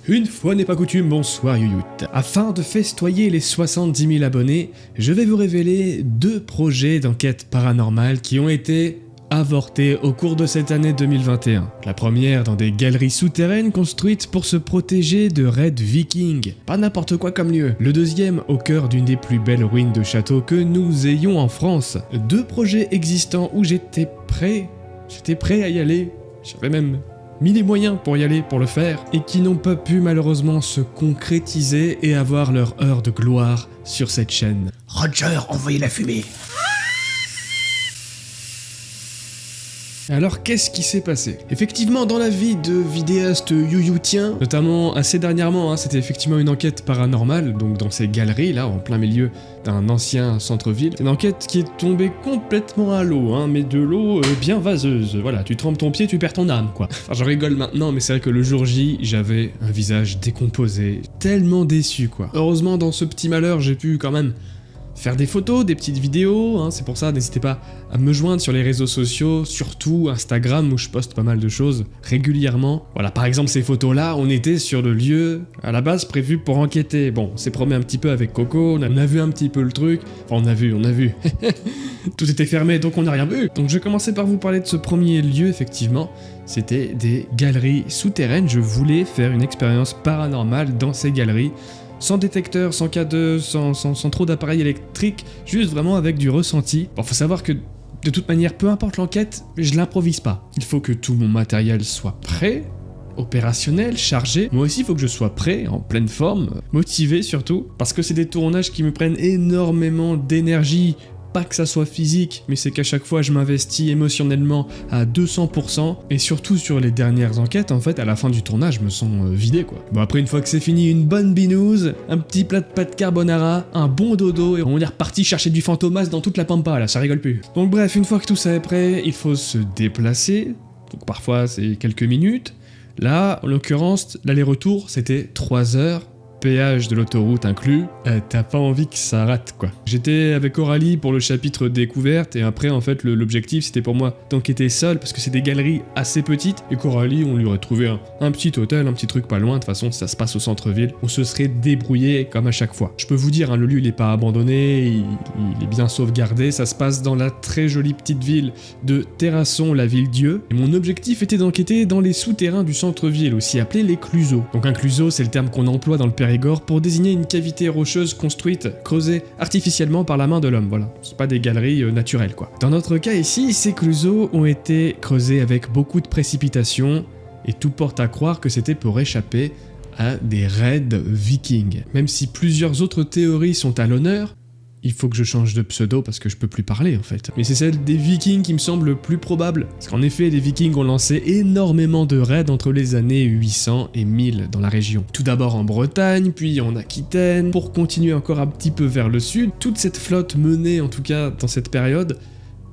Une fois n'est pas coutume, bonsoir Youyout. Afin de festoyer les 70 000 abonnés, je vais vous révéler 2 projets d'enquête paranormale qui ont été avortés au cours de cette année 2021. La première dans des galeries souterraines construites pour se protéger de raids vikings. Pas n'importe quoi comme lieu. Le deuxième au cœur d'une des plus belles ruines de château que nous ayons en France. 2 projets existants où j'étais prêt à y aller. J'avais même mis les moyens pour y aller, pour le faire, et qui n'ont pas pu malheureusement se concrétiser et avoir leur heure de gloire sur cette chaîne. Roger, envoyez la fumée. Alors qu'est-ce qui s'est passé? Effectivement, dans la vie de vidéaste youyoutien, notamment assez dernièrement, c'était effectivement une enquête paranormale, donc dans ces galeries là, en plein milieu d'un ancien centre-ville. Une enquête qui est tombée complètement à l'eau, mais de l'eau bien vaseuse. Voilà, tu trempes ton pied, tu perds ton âme, quoi. Enfin, je rigole maintenant, mais c'est vrai que le jour J, j'avais un visage décomposé, tellement déçu, quoi. Heureusement, dans ce petit malheur, j'ai pu quand même faire des photos, des petites vidéos, c'est pour ça, n'hésitez pas à me joindre sur les réseaux sociaux, surtout Instagram où je poste pas mal de choses régulièrement. Voilà, par exemple ces photos-là, on était sur le lieu à la base prévu pour enquêter. Bon, on s'est promené un petit peu avec Coco, on a vu un petit peu le truc, enfin on a vu. Tout était fermé donc on n'a rien vu. Donc je commençais par vous parler de ce premier lieu, effectivement. C'était des galeries souterraines, je voulais faire une expérience paranormale dans ces galeries. Sans détecteur, sans K2, sans trop d'appareils électriques, juste vraiment avec du ressenti. Bon, faut savoir que de toute manière, peu importe l'enquête, je l'improvise pas. Il faut que tout mon matériel soit prêt, opérationnel, chargé. Moi aussi, il faut que je sois prêt, en pleine forme, motivé surtout, parce que c'est des tournages qui me prennent énormément d'énergie. Pas que ça soit physique, mais c'est qu'à chaque fois je m'investis émotionnellement à 200%, et surtout sur les dernières enquêtes, en fait, à la fin du tournage, je me sens vidé, quoi. Bon, après, une fois que c'est fini, une bonne binouse, un petit plat de pâtes carbonara, un bon dodo, et on est reparti chercher du fantomas dans toute la pampa, là, ça rigole plus. Donc bref, une fois que tout ça est prêt, il faut se déplacer, donc parfois c'est quelques minutes. Là, en l'occurrence, l'aller-retour, c'était 3 heures, péage de l'autoroute inclus, t'as pas envie que ça rate, quoi. J'étais avec Aurélie pour le chapitre découverte, et après en fait l'objectif c'était pour moi d'enquêter seul parce que c'est des galeries assez petites, et qu'Aurélie on lui aurait trouvé un petit hôtel, un petit truc pas loin, de toute façon ça se passe au centre-ville, on se serait débrouillé comme à chaque fois. Je peux vous dire, le lieu il est pas abandonné, il est bien sauvegardé, ça se passe dans la très jolie petite ville de Terrasson, la ville-dieu, et mon objectif était d'enquêter dans les souterrains du centre-ville, aussi appelés les cluseaux. Donc un cluseau c'est le terme qu'on emploie dans le Périgord pour désigner une cavité rocheuse construite, creusée artificiellement par la main de l'homme, voilà. C'est pas des galeries naturelles, quoi. Dans notre cas ici, ces cluseaux ont été creusés avec beaucoup de précipitation, et tout porte à croire que c'était pour échapper à des raids vikings. Même si plusieurs autres théories sont à l'honneur, il faut que je change de pseudo parce que je peux plus parler en fait. Mais c'est celle des Vikings qui me semble le plus probable. Parce qu'en effet, les Vikings ont lancé énormément de raids entre les années 800 et 1000 dans la région. Tout d'abord en Bretagne, puis en Aquitaine, pour continuer encore un petit peu vers le sud. Toute cette flotte menée en tout cas dans cette période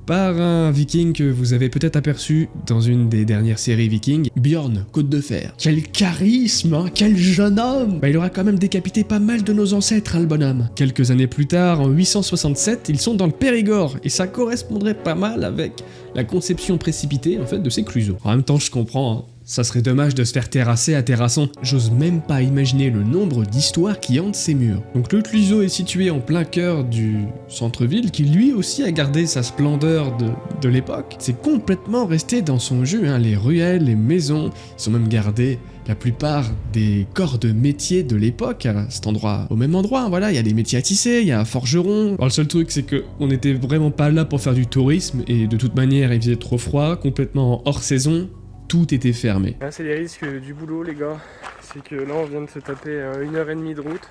par un viking que vous avez peut-être aperçu dans une des dernières séries vikings, Bjorn, Côte de Fer. Quel charisme, quel jeune homme! Il aura quand même décapité pas mal de nos ancêtres, le bonhomme. Quelques années plus tard, en 867, ils sont dans le Périgord, et ça correspondrait pas mal avec la conception précipitée, en fait, de ces cluseaux. En même temps, je comprends, ça serait dommage de se faire terrasser à Terrasson. J'ose même pas imaginer le nombre d'histoires qui hantent ces murs. Donc le cluseau est situé en plein cœur du centre-ville, qui lui aussi a gardé sa splendeur de l'époque. C'est complètement resté dans son jus, les ruelles, les maisons, ils ont même gardé la plupart des corps de métiers de l'époque à cet endroit, au même endroit, voilà, il y a des métiers à tisser, il y a un forgeron. Alors le seul truc c'est que on n'était vraiment pas là pour faire du tourisme, et de toute manière il faisait trop froid, complètement hors saison. Tout était fermé. Là, c'est les risques du boulot, les gars. C'est que là, on vient de se taper 1h30 de route.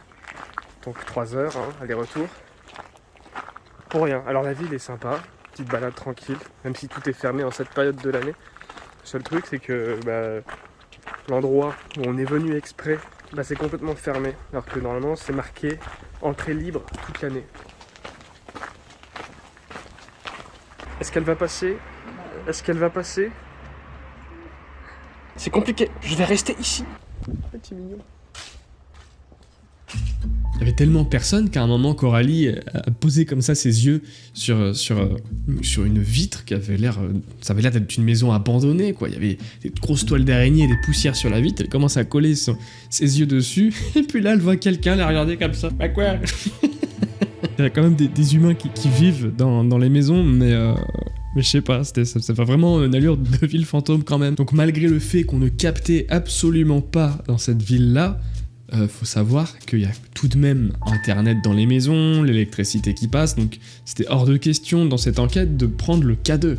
Donc 3 heures, aller-retour. Pour rien. Alors la ville est sympa. Petite balade tranquille. Même si tout est fermé en cette période de l'année. Le seul truc, c'est que l'endroit où on est venu exprès, c'est complètement fermé. Alors que normalement, c'est marqué entrée libre toute l'année. Est-ce qu'elle va passer? Est-ce qu'elle va passer? C'est compliqué, je vais rester ici. Petit mignon. Il y avait tellement personne qu'à un moment, Coralie a posé comme ça ses yeux sur une vitre qui avait l'air... ça avait l'air d'être une maison abandonnée, quoi. Il y avait des grosses toiles d'araignée et des poussières sur la vitre. Elle commence à coller ses yeux dessus. Et puis là, elle voit quelqu'un la regarder comme ça. Bah quoi? Il y a quand même des humains qui vivent dans les maisons, mais je sais pas, ça fait vraiment une allure de ville fantôme quand même. Donc malgré le fait qu'on ne captait absolument pas dans cette ville-là, faut savoir qu'il y a tout de même internet dans les maisons, l'électricité qui passe, donc c'était hors de question dans cette enquête de prendre le K2.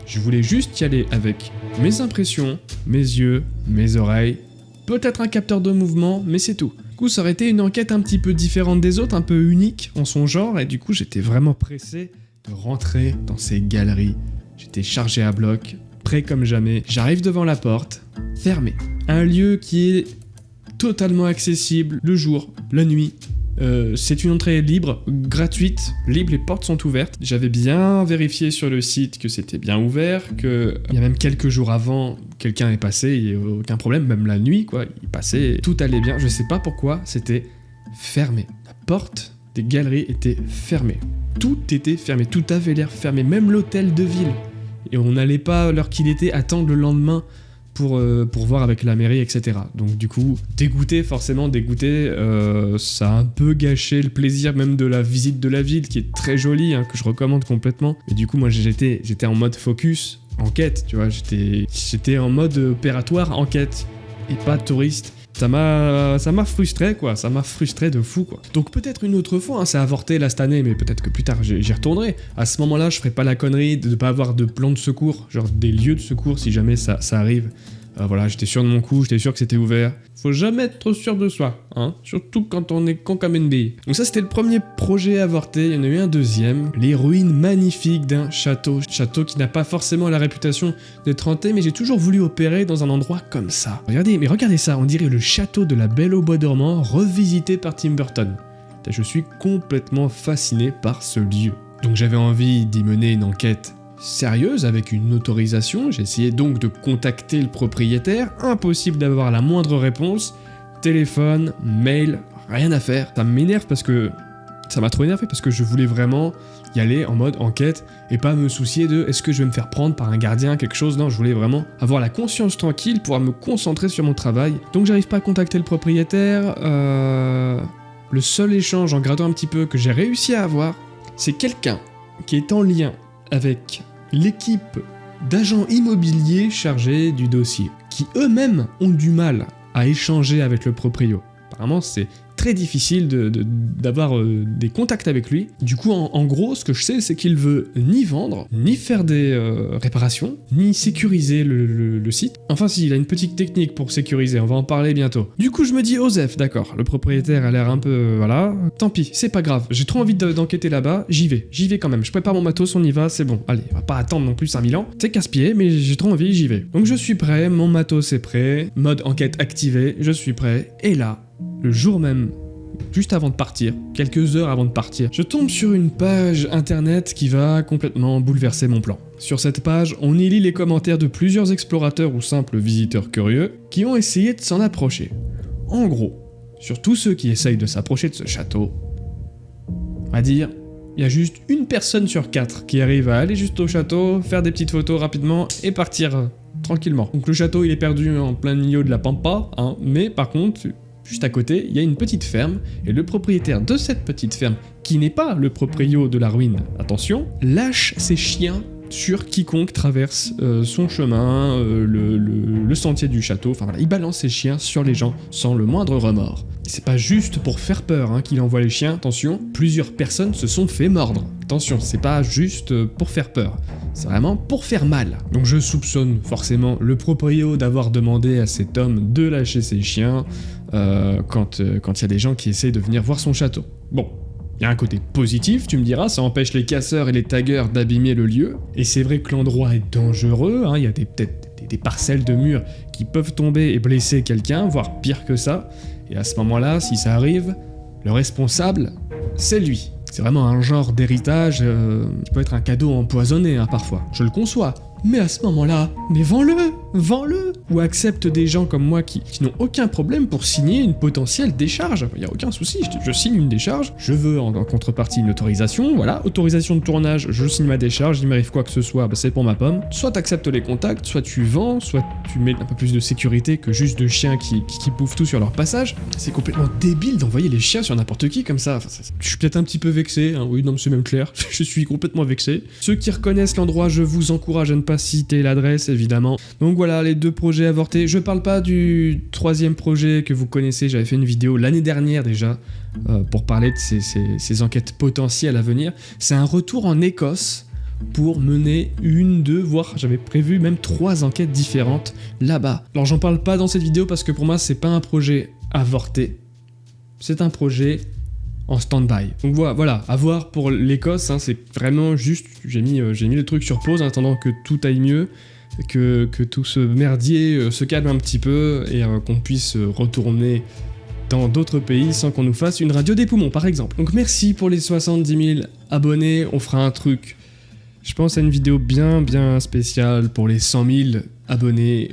Je voulais juste y aller avec mes impressions, mes yeux, mes oreilles, peut-être un capteur de mouvement, mais c'est tout. Du coup, ça aurait été une enquête un petit peu différente des autres, un peu unique en son genre, et du coup, j'étais vraiment pressé de rentrer dans ces galeries. J'étais chargé à bloc, prêt comme jamais. J'arrive devant la porte, fermée. Un lieu qui est totalement accessible le jour, la nuit. C'est une entrée libre, gratuite, libre, les portes sont ouvertes. J'avais bien vérifié sur le site que c'était bien ouvert, que il y a même quelques jours avant, quelqu'un est passé, il n'y a aucun problème, même la nuit, quoi, il passait, tout allait bien. Je sais pas pourquoi, c'était fermé. La porte des galeries était fermée. Tout était fermé, tout avait l'air fermé, même l'hôtel de ville. Et on n'allait pas, à l'heure qu'il était, attendre le lendemain pour voir avec la mairie, etc. Donc du coup, forcément dégoûté, ça a un peu gâché le plaisir même de la visite de la ville, qui est très jolie, hein, que je recommande complètement. Et du coup, moi j'étais en mode focus, enquête, tu vois, j'étais en mode opératoire, enquête, et pas touriste. Ça m'a frustré, quoi, ça m'a frustré de fou, quoi. Donc peut-être une autre fois, hein, ça a avorté là cette année, mais peut-être que plus tard j'y retournerai. À ce moment-là, je ferai pas la connerie de pas avoir de plan de secours, genre des lieux de secours si jamais ça arrive. Voilà, j'étais sûr de mon coup, j'étais sûr que c'était ouvert. Faut jamais être trop sûr de soi, hein, surtout quand on est con comme une bille. Donc ça, c'était le premier projet avorté, il y en a eu un deuxième. Les ruines magnifiques d'un château. Château qui n'a pas forcément la réputation d'être hanté, mais j'ai toujours voulu opérer dans un endroit comme ça. Regardez ça, on dirait le château de la Belle au Bois dormant, revisité par Tim Burton. Je suis complètement fasciné par ce lieu. Donc j'avais envie d'y mener une enquête sérieuse avec une autorisation, j'ai essayé donc de contacter le propriétaire, impossible d'avoir la moindre réponse, téléphone, mail, rien à faire. Ça m'énerve parce que... ça m'a trop énervé parce que je voulais vraiment y aller en mode enquête et pas me soucier de est-ce que je vais me faire prendre par un gardien, quelque chose, non, je voulais vraiment avoir la conscience tranquille, pouvoir me concentrer sur mon travail. Donc j'arrive pas à contacter le propriétaire, le seul échange en grattant un petit peu que j'ai réussi à avoir, c'est quelqu'un qui est en lien avec l'équipe d'agents immobiliers chargés du dossier, qui eux-mêmes ont du mal à échanger avec le proprio. Apparemment, c'est très difficile d'avoir des contacts avec lui. Du coup, en gros, ce que je sais, c'est qu'il veut ni vendre, ni faire des réparations, ni sécuriser le site. Enfin si, il a une petite technique pour sécuriser, on va en parler bientôt. Du coup, je me dis, Osef, d'accord, le propriétaire a l'air un peu... voilà. Tant pis, c'est pas grave, j'ai trop envie d'enquêter là-bas, j'y vais quand même. Je prépare mon matos, on y va, c'est bon. Allez, on va pas attendre non plus 5000 ans. C'est casse-pied, mais j'ai trop envie, j'y vais. Donc je suis prêt, mon matos est prêt, mode enquête activé, je suis prêt, et là... le jour même, juste avant de partir, quelques heures avant de partir, je tombe sur une page internet qui va complètement bouleverser mon plan. Sur cette page, on y lit les commentaires de plusieurs explorateurs ou simples visiteurs curieux qui ont essayé de s'en approcher. En gros, sur tous ceux qui essayent de s'approcher de ce château, on va dire, il y a juste une personne sur 4 qui arrive à aller juste au château, faire des petites photos rapidement et partir tranquillement. Donc le château, il est perdu en plein milieu de la pampa, hein, mais par contre... juste à côté, il y a une petite ferme, et le propriétaire de cette petite ferme, qui n'est pas le proprio de la ruine, attention, lâche ses chiens sur quiconque traverse son chemin, le sentier du château, enfin voilà, il balance ses chiens sur les gens sans le moindre remords. Et c'est pas juste pour faire peur hein, qu'il envoie les chiens, attention, plusieurs personnes se sont fait mordre. Attention, c'est pas juste pour faire peur, c'est vraiment pour faire mal. Donc je soupçonne forcément le proprio d'avoir demandé à cet homme de lâcher ses chiens quand il y a des gens qui essayent de venir voir son château. Bon, il y a un côté positif, tu me diras, ça empêche les casseurs et les taggeurs d'abîmer le lieu, et c'est vrai que l'endroit est dangereux, hein, il y a peut-être des parcelles de murs qui peuvent tomber et blesser quelqu'un, voire pire que ça, et à ce moment-là, si ça arrive, le responsable, c'est lui. C'est vraiment un genre d'héritage qui peut être un cadeau empoisonné hein, parfois, je le conçois. Mais à ce moment-là, mais vends-le. ou accepte des gens comme moi qui n'ont aucun problème pour signer une potentielle décharge. Il n'y a aucun souci, je signe une décharge, je veux en contrepartie une autorisation, voilà, autorisation de tournage, je signe ma décharge, il m'arrive quoi que ce soit, bah c'est pour ma pomme. Soit tu acceptes les contacts, soit tu vends, soit tu mets un peu plus de sécurité que juste de chiens qui bouffent tout sur leur passage. C'est complètement débile d'envoyer les chiens sur n'importe qui comme ça. Enfin, je suis peut-être un petit peu vexé, hein, oui, non, mais c'est même clair, je suis complètement vexé. Ceux qui reconnaissent l'endroit, je vous encourage à ne pas citer l'adresse, évidemment. Donc voilà, les 2 projets avortés. Je parle pas du 3e projet que vous connaissez, j'avais fait une vidéo l'année dernière déjà, pour parler de ces enquêtes potentielles à venir. C'est un retour en Écosse pour mener 1, 2, voire j'avais prévu même 3 enquêtes différentes là-bas. Alors j'en parle pas dans cette vidéo parce que pour moi c'est pas un projet avorté, c'est un projet en stand-by. Donc voilà, à voir pour l'Écosse, hein, c'est vraiment juste, j'ai mis le truc sur pause en attendant que tout aille mieux, que tout ce merdier se calme un petit peu et qu'on puisse retourner dans d'autres pays sans qu'on nous fasse une radio des poumons par exemple. Donc merci pour les 70 000 abonnés, on fera un truc, je pense à une vidéo bien spéciale pour les 100 000 abonnés.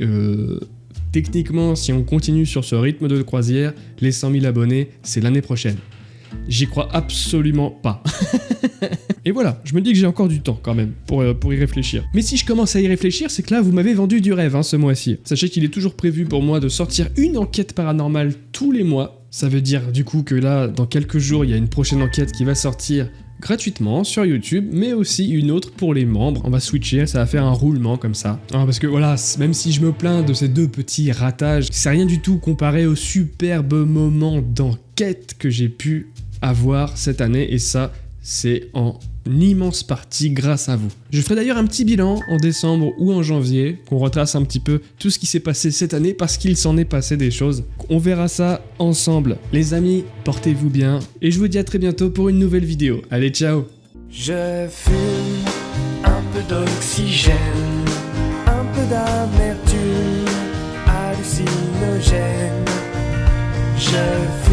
Techniquement, si on continue sur ce rythme de croisière, les 100 000 abonnés, c'est l'année prochaine. J'y crois absolument pas. Et voilà, je me dis que j'ai encore du temps quand même pour y réfléchir. Mais si je commence à y réfléchir, c'est que là vous m'avez vendu du rêve ce mois-ci. Sachez qu'il est toujours prévu pour moi de sortir une enquête paranormale tous les mois. Ça veut dire du coup que là, dans quelques jours, il y a une prochaine enquête qui va sortir gratuitement sur YouTube, mais aussi une autre pour les membres. On va switcher, ça va faire un roulement comme ça. Alors parce que voilà, même si je me plains de ces 2 petits ratages, c'est rien du tout comparé au superbe moment d'enquête que j'ai pu avoir cette année, et ça, c'est en immense partie grâce à vous. Je ferai d'ailleurs un petit bilan en décembre ou en janvier, qu'on retrace un petit peu tout ce qui s'est passé cette année, parce qu'il s'en est passé des choses. On verra ça ensemble. Les amis, portez-vous bien, et je vous dis à très bientôt pour une nouvelle vidéo. Allez, ciao! Je fume un peu d'oxygène, un peu d'amertume hallucinogène. Je fume